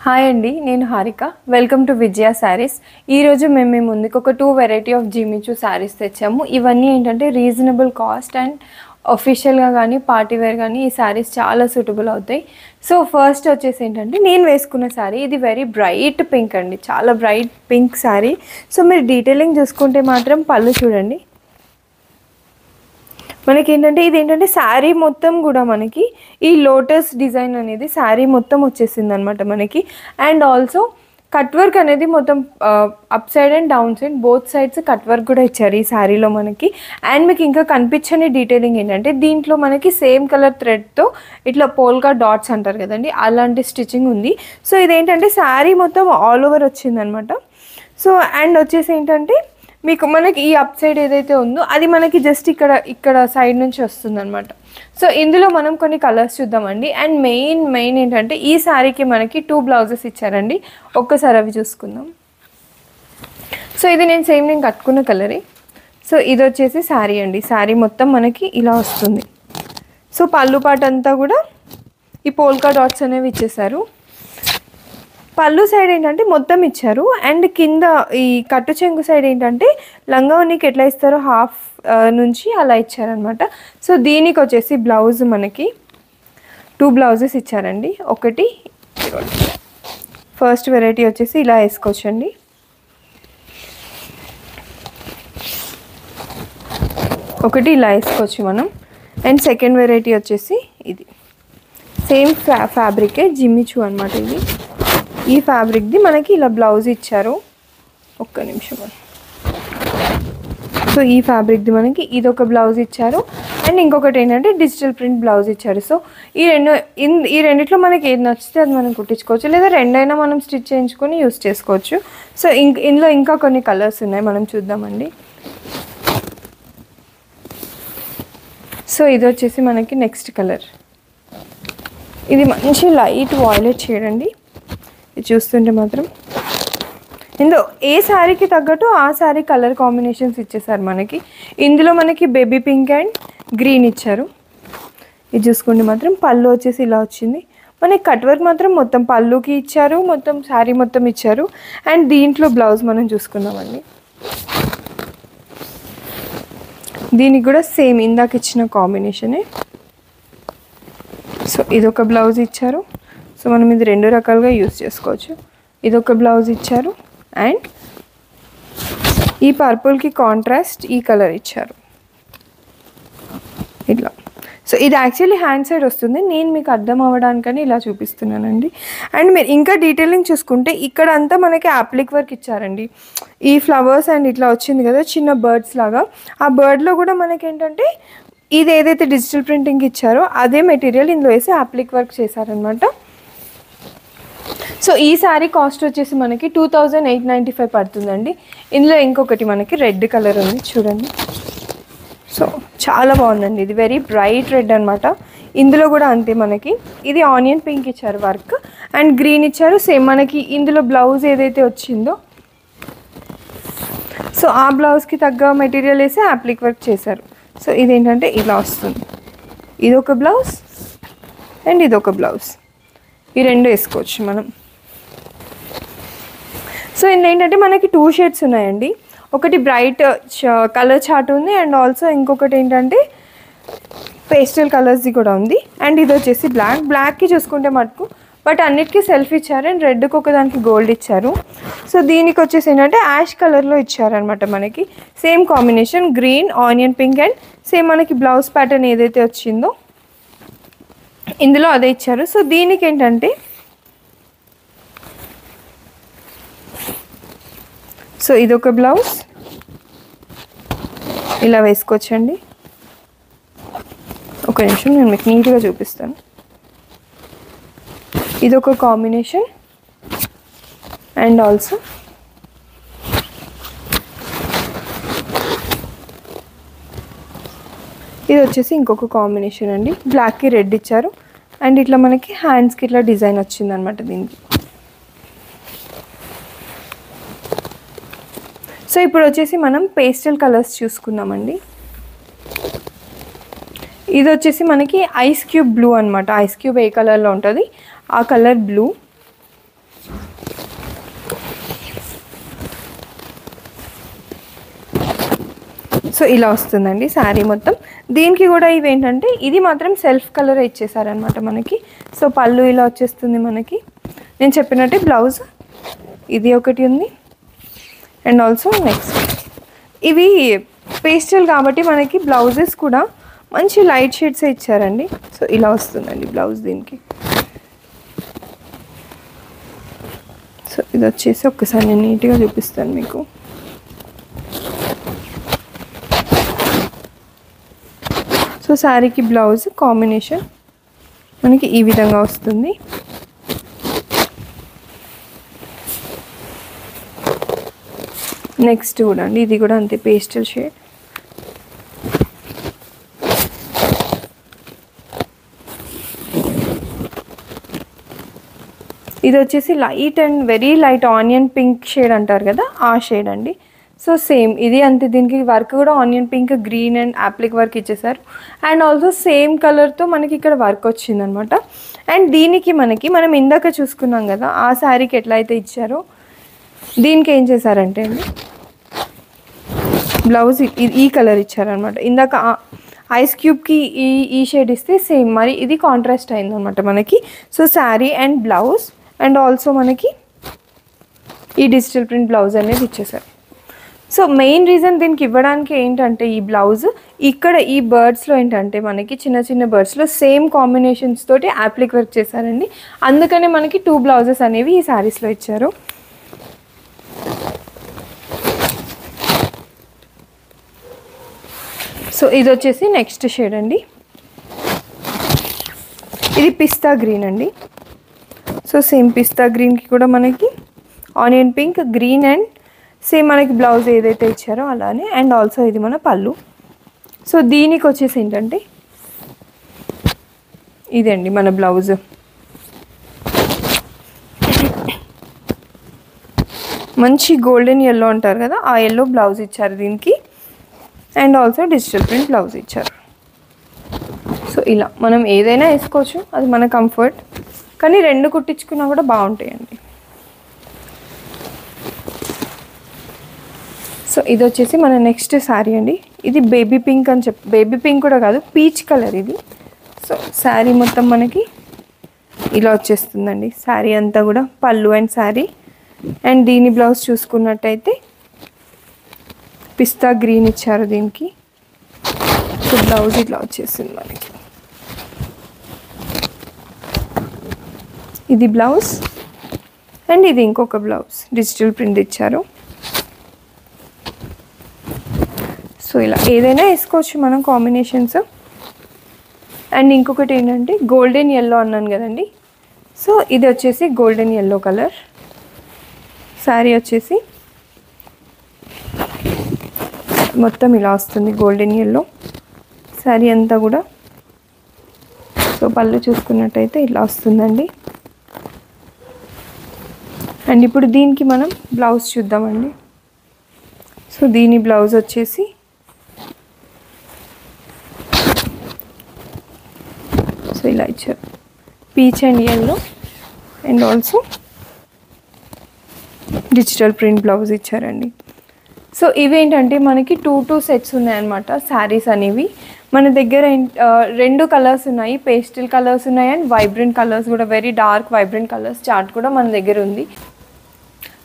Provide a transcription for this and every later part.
Hi అండి, నేను Harika. Welcome to విజయ శారీస్. ఈరోజు మేము ముందుకు ఒక 2 వెరైటీ ఆఫ్ జిమిచూ శారీస్ తెచ్చాము. ఇవన్నీ ఏంటంటే రీజనబుల్ కాస్ట్ అండ్ అఫీషియల్గా కానీ పార్టీ వేర్ కానీ ఈ శారీస్ చాలా సూటబుల్ అవుతాయి. సో ఫస్ట్ వచ్చేసి ఏంటంటే నేను వేసుకున్న శారీ ఇది వెరీ బ్రైట్ పింక్ అండి, చాలా బ్రైట్ పింక్ శారీ. సో మీరు డీటెయిలింగ్ చూసుకుంటే మాత్రం పళ్ళు చూడండి. మనకి ఏంటంటే ఇది ఏంటంటే శారీ మొత్తం కూడా మనకి ఈ లోటస్ డిజైన్ అనేది శారీ మొత్తం వచ్చేసింది అనమాట మనకి. అండ్ ఆల్సో కట్ వర్క్ అనేది మొత్తం up side and down side both sides cut work కూడా ఇచ్చారు ఈ శారీలో మనకి. అండ్ మీకు ఇంకా కనిపించని డీటెయిలింగ్ ఏంటంటే దీంట్లో మనకి సేమ్ కలర్ థ్రెడ్తో ఇట్లా పోల్కా డాట్స్ అంటారు కదండి, అలాంటి స్టిచ్చింగ్ ఉంది. సో ఇదేంటంటే శారీ మొత్తం ఆల్ ఓవర్ వచ్చిందనమాట. సో అండ్ వచ్చేసి ఏంటంటే మీకు మనకి ఈ అప్ సైడ్ ఏదైతే ఉందో అది మనకి జస్ట్ ఇక్కడ సైడ్ నుంచి వస్తుంది అనమాట. సో ఇందులో మనం కొన్ని కలర్స్ చూద్దామండి. అండ్ మెయిన్ ఏంటంటే ఈ శారీకి మనకి 2 బ్లౌజెస్ ఇచ్చారండి. ఒక్కసారి అవి చూసుకుందాం. సో ఇది నేను కట్టుకున్న కలరే. సో ఇది వచ్చేసి శారీ అండి. శారీ మొత్తం మనకి ఇలా వస్తుంది. సో పళ్ళు పాట అంతా కూడా ఈ పోల్కా డాట్స్ అనేవి ఇచ్చేసారు. పళ్ళు సైడ్ ఏంటంటే మొత్తం ఇచ్చారు. అండ్ కింద ఈ కట్టు చెంగు సైడ్ ఏంటంటే లంగావోనికి ఎట్లా ఇస్తారో హాఫ్ నుంచి అలా ఇచ్చారనమాట. సో దీనికి వచ్చేసి బ్లౌజ్ మనకి 2 బ్లౌజెస్ ఇచ్చారండి. ఒకటి ఫస్ట్ వెరైటీ వచ్చేసి ఇలా వేసుకోవచ్చండి. ఒకటి ఇలా వేసుకోవచ్చు మనం. అండ్ సెకండ్ వెరైటీ వచ్చేసి ఇది సేమ్ ఫ్యాబ్రికే జిమిచూ అనమాట. ఇది ఈ ఫ్యాబ్రిక్ది మనకి ఇలా బ్లౌజ్ ఇచ్చారు. ఒక్క నిమిషం. సో ఈ ఫ్యాబ్రిక్ది మనకి ఇదొక బ్లౌజ్ ఇచ్చారు. అండ్ ఇంకొకటి ఏంటంటే డిజిటల్ ప్రింట్ బ్లౌజ్ ఇచ్చారు. సో ఈ రెండిట్లో మనకి ఏది నచ్చితే అది మనం కుట్టించుకోవచ్చు, లేదా రెండైనా మనం స్టిచ్ చేయించుకొని యూస్ చేసుకోవచ్చు. సో ఇందులో ఇంకా కొన్ని కలర్స్ ఉన్నాయి, మనం చూద్దామండి. సో ఇది వచ్చేసి మనకి నెక్స్ట్ కలర్. ఇది మంచి లైట్ వాయిలెట్ షేడ్ అండి. ఇది చూస్తుంటే మాత్రం ఇందులో ఏ శారీకి తగ్గట్టు ఆ శారీ కలర్ కాంబినేషన్స్ ఇచ్చేసారు మనకి. ఇందులో మనకి బేబీ పింక్ అండ్ గ్రీన్ ఇచ్చారు. ఇది చూసుకుంటే మాత్రం పళ్ళు వచ్చేసి ఇలా వచ్చింది. మనకి కట్ వర్క్ మాత్రం మొత్తం పళ్ళుకి ఇచ్చారు, మొత్తం శారీ మొత్తం ఇచ్చారు. అండ్ దీంట్లో బ్లౌజ్ మనం చూసుకుందామండి. దీనికి కూడా సేమ్ ఇందాక ఇచ్చిన కాంబినేషనే. సో ఇదొక బ్లౌజ్ ఇచ్చారు. సో మనం ఇది 2 రకాలుగా యూస్ చేసుకోవచ్చు. ఇదొక బ్లౌజ్ ఇచ్చారు. అండ్ ఈ పర్పుల్కి కాంట్రాస్ట్ ఈ కలర్ ఇచ్చారు ఇట్లా. సో ఇది యాక్చువల్లీ హ్యాండ్ సైడ్ వస్తుంది, నేను మీకు అర్థం అవ్వడానికని ఇలా చూపిస్తున్నానండి. అండ్ మీరు ఇంకా డీటెయిలింగ్ చూసుకుంటే ఇక్కడ అంతా మనకి యాప్లిక్ వర్క్ ఇచ్చారండి. ఈ ఫ్లవర్స్ అండ్ ఇట్లా వచ్చింది కదా చిన్న బర్డ్స్ లాగా, ఆ బర్డ్లో కూడా మనకి ఏంటంటే ఇది ఏదైతే డిజిటల్ ప్రింటింగ్ ఇచ్చారో అదే మెటీరియల్ ఇందులో వేసి యాప్లిక్ వర్క్ చేశారనమాట. సో ఈ శారీ కాస్ట్ వచ్చేసి మనకి 2895 పడుతుందండి. ఇందులో ఇంకొకటి మనకి రెడ్ కలర్ ఉంది చూడండి. సో చాలా బాగుందండి, ఇది వెరీ బ్రైట్ రెడ్ అనమాట. ఇందులో కూడా అంతే మనకి ఇది ఆనియన్ పింక్ ఇచ్చారు వర్క్ అండ్ గ్రీన్ ఇచ్చారు. సేమ్ మనకి ఇందులో బ్లౌజ్ ఏదైతే వచ్చిందో సో ఆ బ్లౌజ్కి తగ్గ మెటీరియల్ వేసి యాప్లిక్ వర్క్ చేశారు. సో ఇదేంటంటే ఇలా వస్తుంది. ఇదొక బ్లౌజ్ అండ్ ఇదొక బ్లౌజ్, ఈ 2 వేసుకోవచ్చు మనం. సో ఇందులో ఏంటంటే మనకి 2 షేడ్స్ ఉన్నాయండి. ఒకటి బ్రైట్ కలర్ చార్ట్ ఉంది అండ్ ఆల్సో ఇంకొకటి ఏంటంటే పేస్టల్ కలర్స్ది కూడా ఉంది. అండ్ ఇది వచ్చేసి బ్లాక్కి చూసుకుంటే మటుకు బట్ అన్నిటికీ సెల్ఫ్ ఇచ్చారు. అండ్ రెడ్కి ఒకదానికి గోల్డ్ ఇచ్చారు. సో దీనికి వచ్చేసి ఏంటంటే యాష్ కలర్లో ఇచ్చారనమాట మనకి. Same combination green onion pink and same మనకి బ్లౌజ్ ప్యాటర్న్ ఏదైతే వచ్చిందో ఇందులో అదే ఇచ్చారు. సో దీనికి ఏంటంటే సో ఇదొక బ్లౌజ్ ఇలా వేసుకోవచ్చండి. ఒక నిమిషం నేను మీకు నీట్గా చూపిస్తాను. ఇదొక కాంబినేషన్ అండ్ ఆల్సో ఇది వచ్చేసి ఇంకొక కాంబినేషన్ అండి. బ్లాక్కి రెడ్ ఇచ్చారు అండ్ ఇట్లా మనకి హ్యాండ్స్కి ఇట్లా డిజైన్ వచ్చింది అనమాట దీనికి. సో ఇప్పుడు వచ్చేసి మనం పేస్టల్ కలర్స్ చూసుకుందామండి. ఇది వచ్చేసి మనకి ఐస్ క్యూబ్ బ్లూ అనమాట. ఐస్ క్యూబ్ ఏ కలర్లో ఉంటుంది ఆ కలర్ బ్లూ. సో ఇలా వస్తుందండి శారీ మొత్తం. దీనికి కూడా ఇవేంటంటే ఇది మాత్రం సెల్ఫ్ కలర్ ఇచ్చేసారనమాట మనకి. సో పళ్ళు ఇలా వచ్చేస్తుంది మనకి. నేను చెప్పినట్టే బ్లౌజ్ ఇది ఒకటి ఉంది. అండ్ ఆల్సో నెక్స్ట్ ఇవి పేస్టల్ కాబట్టి మనకి బ్లౌజెస్ కూడా మంచి లైట్ షేడ్సే ఇచ్చారండి. సో ఇలా వస్తుందండి బ్లౌజ్ దీనికి. సో ఇది వచ్చేసి ఒక్కసారి నేను నీట్గా చూపిస్తాను మీకు. సో శారీకి బ్లౌజ్ కాంబినేషన్ మనకి ఈ విధంగా వస్తుంది. నెక్స్ట్ కూడా అండి ఇది కూడా అంతే పేస్టల్ షేడ్. ఇది వచ్చేసి light and very light onion pink shade అంటారు కదా, ఆ షేడ్ అండి. సో సేమ్ ఇది అంతే. దీనికి వర్క్ కూడా onion pink, green and appliqué work ఇచ్చేసారు. అండ్ ఆల్సో సేమ్ కలర్తో మనకి ఇక్కడ వర్క్ వచ్చిందనమాట. అండ్ దీనికి మనం ఇందాక చూసుకున్నాం కదా ఆ శారీకి ఎట్లా అయితే ఇచ్చారో దీనికి ఏం చేశారంటే అండి బ్లౌజ్ ఈ కలర్ ఇచ్చారనమాట. ఇందాక ఐస్ క్యూబ్కి ఈ షేడ్ ఇస్తే సేమ్ మరి ఇది కాంట్రాస్ట్ అయిందనమాట మనకి. So sari and blouse and also మనకి ఈ డిజిటల్ ప్రింట్ బ్లౌజ్ అనేది ఇచ్చేసారు. సో మెయిన్ రీజన్ దీనికి ఇవ్వడానికి ఏంటంటే ఈ బ్లౌజ్ ఇక్కడ ఈ బర్డ్స్లో ఏంటంటే మనకి చిన్న చిన్న బర్డ్స్లో సేమ్ కాంబినేషన్స్ తోటి యాప్లిక్ వర్క్ చేశారండి. అందుకనే మనకి 2 బ్లౌజెస్ అనేవి ఈ శారీస్లో ఇచ్చారు. సో ఇది వచ్చేసి నెక్స్ట్ షేడ్ అండి. ఇది పిస్తా గ్రీన్ అండి. సో సేమ్ పిస్తా గ్రీన్కి కూడా మనకి onion pink, green and same మనకి బ్లౌజ్ ఏదైతే ఇచ్చారో అలానే. అండ్ ఆల్సో ఇది మన పళ్ళు. సో దీనికి వచ్చేసి ఏంటంటే ఇదండి మన బ్లౌజ్. మంచి గోల్డెన్ ఎల్లో అంటారు కదా ఆ ఎల్లో బ్లౌజ్ ఇచ్చారు దీనికి. And also digital print blouse ఇచ్చారు. సో ఇలా మనం ఏదైనా వేసుకోవచ్చు, అది మన కంఫర్ట్. కానీ 2 కుట్టించుకున్నా కూడా బాగుంటాయండి. సో ఇది వచ్చేసి మన నెక్స్ట్ శారీ అండి. ఇది బేబీ పింక్ అని బేబీ పింక్ కూడా కాదు, పీచ్ కలర్ ఇది. సో శారీ మొత్తం మనకి ఇలా వచ్చేస్తుందండి. శారీ అంతా కూడా పళ్ళు అండ్ శారీ. అండ్ దీని బ్లౌజ్ చూసుకున్నట్టయితే పిస్తా గ్రీన్ ఇచ్చారు దీనికి. సో బ్లౌజ్ ఇట్లా వచ్చేసింది మనకి. ఇది బ్లౌజ్ అండ్ ఇది ఇంకొక బ్లౌజ్ డిజిటల్ ప్రింట్ ఇచ్చారు. సో ఇలా ఏదైనా వేసుకోవచ్చు మనం కాంబినేషన్స్. అండ్ ఇంకొకటి ఏంటంటే గోల్డెన్ ఎల్లో అన్నాను కదండి. సో ఇది వచ్చేసి గోల్డెన్ ఎల్లో కలర్. శారీ వచ్చేసి మొత్తం ఇలా వస్తుంది గోల్డెన్ ఎల్లో శారీ అంతా కూడా. సో పళ్ళు చూసుకున్నట్టయితే ఇలా వస్తుందండి. అండ్ ఇప్పుడు దీనికి మనం బ్లౌజ్ చూద్దామండి. సో దీని బ్లౌజ్ వచ్చేసి సో ఇలా ఇచ్చారు peach and yellow and also digital print blouse ఇచ్చారండి. సో ఇవేంటంటే మనకి 2 సెట్స్ ఉన్నాయన్నమాట శారీస్ అనేవి. మన దగ్గర 2 కలర్స్ ఉన్నాయి, పేస్టల్ కలర్స్ ఉన్నాయి అండ్ వైబ్రెంట్ కలర్స్ కూడా, very dark vibrant colours chart కూడా మన దగ్గర ఉంది.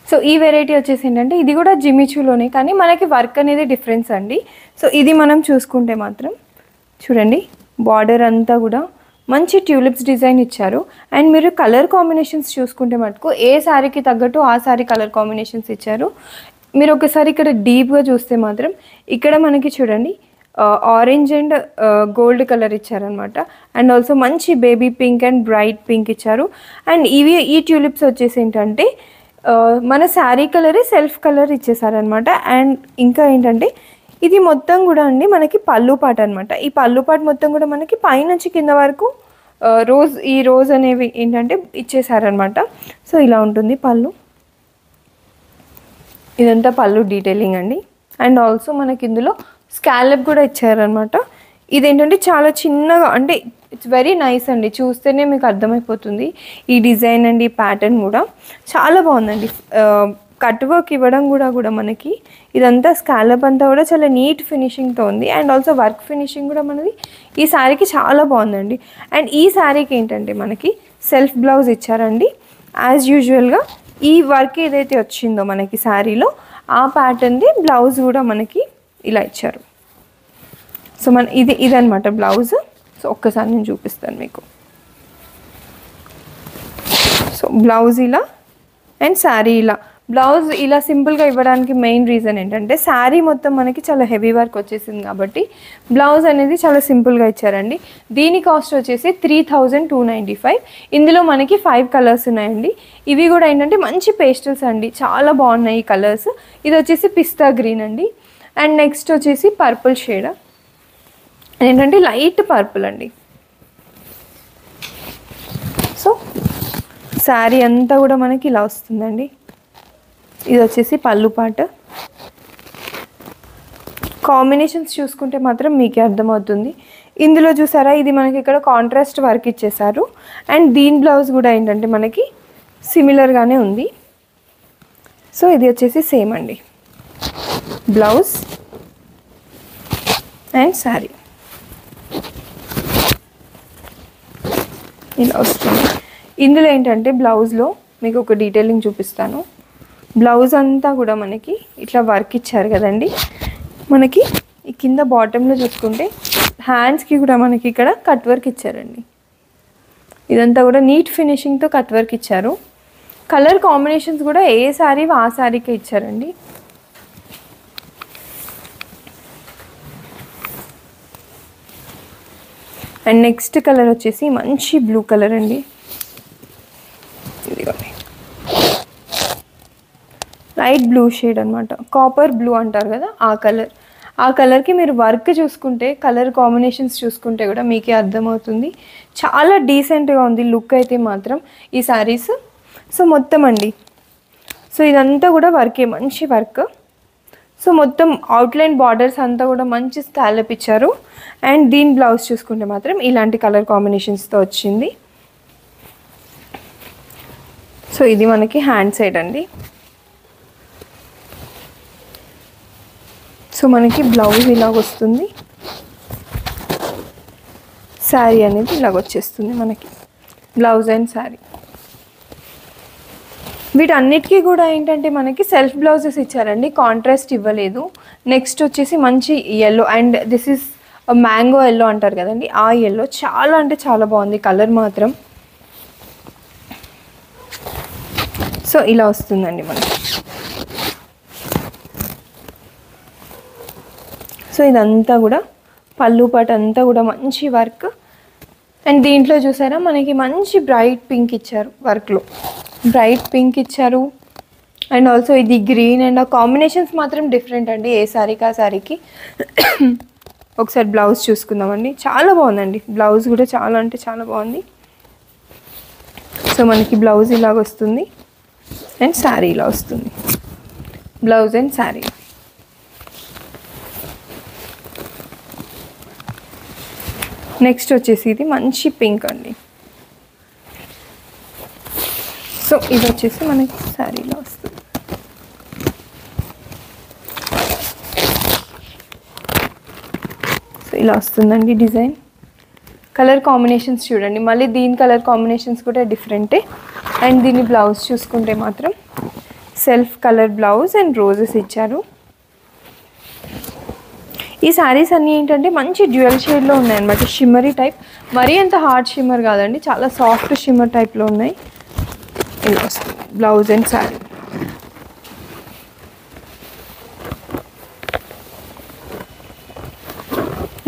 సో ఈ వెరైటీ వచ్చేసి ఏంటంటే ఇది కూడా జిమిచూలోనే, కానీ మనకి వర్క్ అనేది డిఫరెన్స్ అండి. సో ఇది మనం చూసుకుంటే మాత్రం చూడండి బార్డర్ అంతా కూడా మంచి ట్యూలిప్స్ డిజైన్ ఇచ్చారు. అండ్ మీరు కలర్ కాంబినేషన్స్ చూసుకుంటే మటుకు ఏ శారీకి తగ్గట్టు ఆ శారీ కలర్ కాంబినేషన్స్ ఇచ్చారు. మీరు ఒకసారి ఇక్కడ డీప్గా చూస్తే మాత్రం ఇక్కడ మనకి చూడండి ఆరెంజ్ అండ్ గోల్డ్ కలర్ ఇచ్చారనమాట. అండ్ ఆల్సో మంచి baby pink and bright pink ఇచ్చారు. అండ్ ఈ ట్యూలిప్స్ వచ్చేసి ఏంటంటే మన శారీ కలరే సెల్ఫ్ కలర్ ఇచ్చేసారనమాట. అండ్ ఇంకా ఏంటంటే ఇది మొత్తం కూడా అండి మనకి పళ్ళు పాట అనమాట. ఈ పళ్ళు పాట మొత్తం కూడా మనకి పైనుంచి కింద వరకు రోజ్ అనేవి ఏంటంటే ఇచ్చేసారనమాట. సో ఇలా ఉంటుంది పళ్ళు. ఇదంతా పళ్ళు డీటెయిలింగ్ అండి. అండ్ ఆల్సో మనకి ఇందులో స్కాలప్ కూడా ఇచ్చారనమాట. ఇదేంటంటే చాలా చిన్నగా, అంటే ఇట్స్ వెరీ నైస్ అండి, చూస్తేనే మీకు అర్థమైపోతుంది ఈ డిజైన్ అండ్ ఈ ప్యాటర్న్ కూడా చాలా బాగుందండి. కట్ వర్క్ ఇవ్వడం కూడా మనకి ఇదంతా స్కాలప్ అంతా కూడా చాలా నీట్ ఫినిషింగ్తో ఉంది. అండ్ ఆల్సో వర్క్ ఫినిషింగ్ కూడా మనది ఈ శారీకి చాలా బాగుందండి. అండ్ ఈ శారీకి ఏంటంటే మనకి సెల్ఫ్ బ్లౌజ్ ఇచ్చారండి. యాజ్ యూజువల్గా ఈ వర్క్ ఏదైతే వచ్చిందో మనకి శారీలో ఆ ప్యాటర్న్ది బ్లౌజ్ కూడా మనకి ఇలా ఇచ్చారు. సో ఇదనమాట బ్లౌజ్. సో ఒక్కసారి నేను చూపిస్తాను మీకు. సో బ్లౌజ్ ఇలా అండ్ శారీ ఇలా. బ్లౌజ్ ఇలా సింపుల్గా ఇవ్వడానికి మెయిన్ రీజన్ ఏంటంటే శారీ మొత్తం మనకి చాలా హెవీ వర్క్ వచ్చేసింది కాబట్టి బ్లౌజ్ అనేది చాలా సింపుల్గా ఇచ్చారండి. దీని కాస్ట్ వచ్చేసి 3295. ఇందులో మనకి 5 కలర్స్ ఉన్నాయండి. ఇవి కూడా ఏంటంటే మంచి పేస్టల్స్ అండి, చాలా బాగున్నాయి ఈ కలర్స్. ఇది వచ్చేసి పిస్తా గ్రీన్ అండి. అండ్ నెక్స్ట్ వచ్చేసి పర్పుల్ షేడ్, ఏంటంటే లైట్ పర్పుల్ అండి. సో శారీ అంతా కూడా మనకి ఇలా వస్తుందండి. ఇది వచ్చేసి పళ్ళు పాట. కాంబినేషన్స్ చూసుకుంటే మాత్రం మీకే అర్థమవుతుంది. ఇందులో చూసారా, ఇది మనకి ఇక్కడ కాంట్రాస్ట్ వర్క్ ఇచ్చేసారు. అండ్ దీని బ్లౌజ్ కూడా ఏంటంటే మనకి సిమిలర్గానే ఉంది. సో ఇది వచ్చేసి సేమ్ అండి బ్లౌజ్ అండ్ శారీ ఇలా వస్తుంది. ఇందులో ఏంటంటే బ్లౌజ్లో మీకు ఒక డీటెయిలింగ్ చూపిస్తాను. బ్లౌజ్ అంతా కూడా మనకి ఇట్లా వర్క్ ఇచ్చారు కదండి. మనకి ఈ కింద బాటంలో చూసుకుంటే హ్యాండ్స్కి కూడా మనకి ఇక్కడ కట్ వర్క్ ఇచ్చారండి. ఇదంతా కూడా నీట్ ఫినిషింగ్తో కట్ వర్క్ ఇచ్చారు. కలర్ కాంబినేషన్స్ కూడా ఏ శారీ ఆ శారీకే ఇచ్చారండి. అండ్ నెక్స్ట్ కలర్ వచ్చేసి మంచి బ్లూ కలర్ అండి. ఇదిగోండి లైట్ బ్లూ షేడ్ అనమాట, కాపర్ బ్లూ అంటారు కదా ఆ కలర్. ఆ కలర్కి మీరు వర్క్ చూసుకుంటే, కలర్ కాంబినేషన్స్ చూసుకుంటే కూడా మీకే అర్థమవుతుంది. చాలా డీసెంట్గా ఉంది లుక్ అయితే మాత్రం ఈ శారీస్. సో మొత్తం అండి, సో ఇదంతా కూడా వర్కే, మంచి వర్క్. సో మొత్తం అవుట్లైన్ బార్డర్స్ అంతా కూడా మంచి స్కాలప్ ఇచ్చారు. అండ్ దీని బ్లౌజ్ చూసుకుంటే మాత్రం ఇలాంటి కలర్ కాంబినేషన్స్తో వచ్చింది. సో ఇది మనకి హ్యాండ్ సైడ్ అండి. సో మనకి బ్లౌజ్ ఇలాగ వస్తుంది, శారీ అనేది ఇలాగ వచ్చేస్తుంది మనకి, బ్లౌజ్ అండ్ శారీ. వీటన్నిటికీ కూడా ఏంటంటే మనకి సెల్ఫ్ బ్లౌజెస్ ఇచ్చారండి, కాంట్రాస్ట్ ఇవ్వలేదు. నెక్స్ట్ వచ్చేసి మంచి yellow, and this is mango yellow అంటారు కదండి, ఆ ఎల్లో చాలా అంటే చాలా బాగుంది కలర్ మాత్రం. సో ఇలా వస్తుందండి మనకి. సో ఇదంతా కూడా పళ్ళు పాట అంతా కూడా మంచి వర్క్. అండ్ దీంట్లో చూసారా మనకి మంచి బ్రైట్ పింక్ ఇచ్చారు, వర్క్లో బ్రైట్ పింక్ ఇచ్చారు. అండ్ ఆల్సో ఇది గ్రీన్, అండ్ ఆ కాంబినేషన్స్ మాత్రం డిఫరెంట్ అండి ఏ శారీకి ఆ శారీకి. ఒకసారి బ్లౌజ్ చూసుకుందామండి, చాలా బాగుందండి బ్లౌజ్ కూడా, చాలా అంటే చాలా బాగుంది. సో మనకి బ్లౌజ్ ఇలాగ వస్తుంది అండ్ శారీ ఇలా వస్తుంది, బ్లౌజ్ అండ్ శారీ. నెక్స్ట్ వచ్చేసి ఇది మంచి పింక్ అండి. సో ఇది వచ్చేసి మనకి శారీలో వస్తుంది. సో ఇలా వస్తుందండి డిజైన్. కలర్ కాంబినేషన్స్ చూడండి, మళ్ళీ దీని కలర్ కాంబినేషన్స్ కూడా డిఫరెంటే. అండ్ దీని బ్లౌజ్ చూసుకుంటే మాత్రం self colour blouse and roses ఇచ్చారు. ఈ శారీస్ అన్నీ ఏంటంటే మంచి డ్యూయల్ షేడ్లో ఉన్నాయన్నమాట, షిమ్మరీ టైప్, మరీ అంత హార్డ్ షిమ్మర్ కాదండి, చాలా సాఫ్ట్ షిమ్మర్ టైప్లో ఉన్నాయి. ఇలా వస్తుంది బ్లౌజ్ అండ్ శారీ.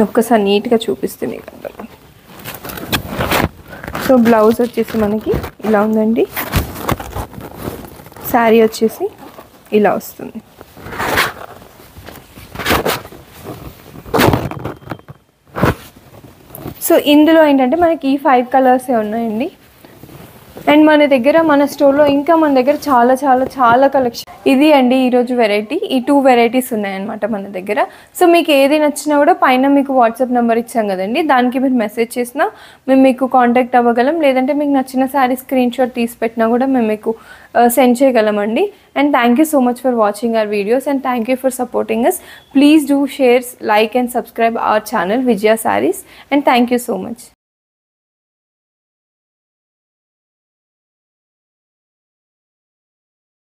ఒక్కసారి నీట్గా చూపిస్తుంది కదా. సో బ్లౌజ్ వచ్చేసి మనకి ఇలా ఉందండి, శారీ వచ్చేసి ఇలా వస్తుంది. సో ఇందులో ఏంటంటే మనకి ఈ 5 కలర్సే ఉన్నాయండి. అండ్ మన స్టోర్లో ఇంకా మన దగ్గర చాలా చాలా చాలా కలెక్షన్. ఇది అండి ఈరోజు వెరైటీ. ఈ 2 వెరైటీస్ ఉన్నాయన్నమాట మన దగ్గర. సో మీకు ఏది నచ్చినా కూడా పైన మీకు వాట్సాప్ నెంబర్ ఇచ్చాం కదండి, దానికి మీరు మెసేజ్ చేసినా మేము మీకు కాంటాక్ట్ అవ్వగలం. లేదంటే మీకు నచ్చిన శారీ స్క్రీన్ షాట్ తీసి పెట్టినా కూడా మేము మీకు సెండ్ చేయగలమండి. And thank you so much for watching our videos and thank you for supporting us. Please do share, like and subscribe our channel Vijaya Sarees, and thank you so much.